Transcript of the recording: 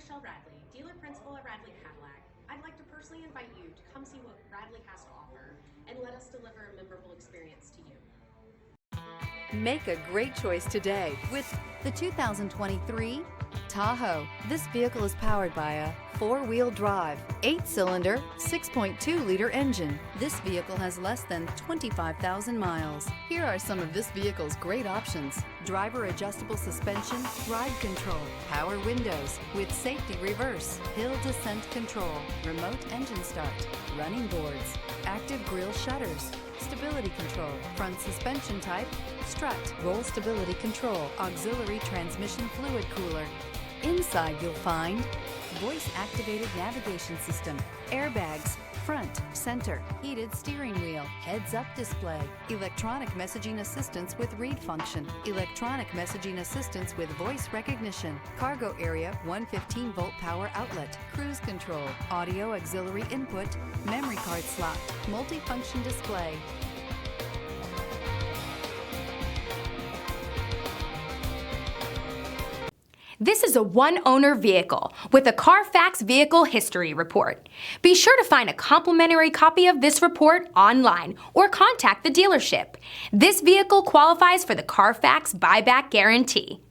Radley, dealer principal at Radley Cadillac. I'd like to personally invite you to come see what Radley has to offer and let us deliver a memorable experience to you. Make a great choice today with the 2023 Tahoe. This vehicle is powered by a 4-wheel drive, 8-cylinder, 6.2-liter engine. This vehicle has less than 25,000 miles. Here are some of this vehicle's great options: driver adjustable suspension, ride control, power windows with safety reverse, hill descent control, remote engine start, running boards, active grille shutters, stability control, front suspension type, strut, roll stability control, auxiliary transmission fluid cooler. Inside you'll find voice-activated navigation system, airbags, front, center, heated steering wheel, heads-up display, electronic messaging assistance with read function, electronic messaging assistance with voice recognition, cargo area 115-volt power outlet, cruise control, audio auxiliary input, memory card slot, multifunction display. This is a one-owner vehicle with a Carfax Vehicle History Report. Be sure to find a complimentary copy of this report online or contact the dealership. This vehicle qualifies for the Carfax Buyback Guarantee.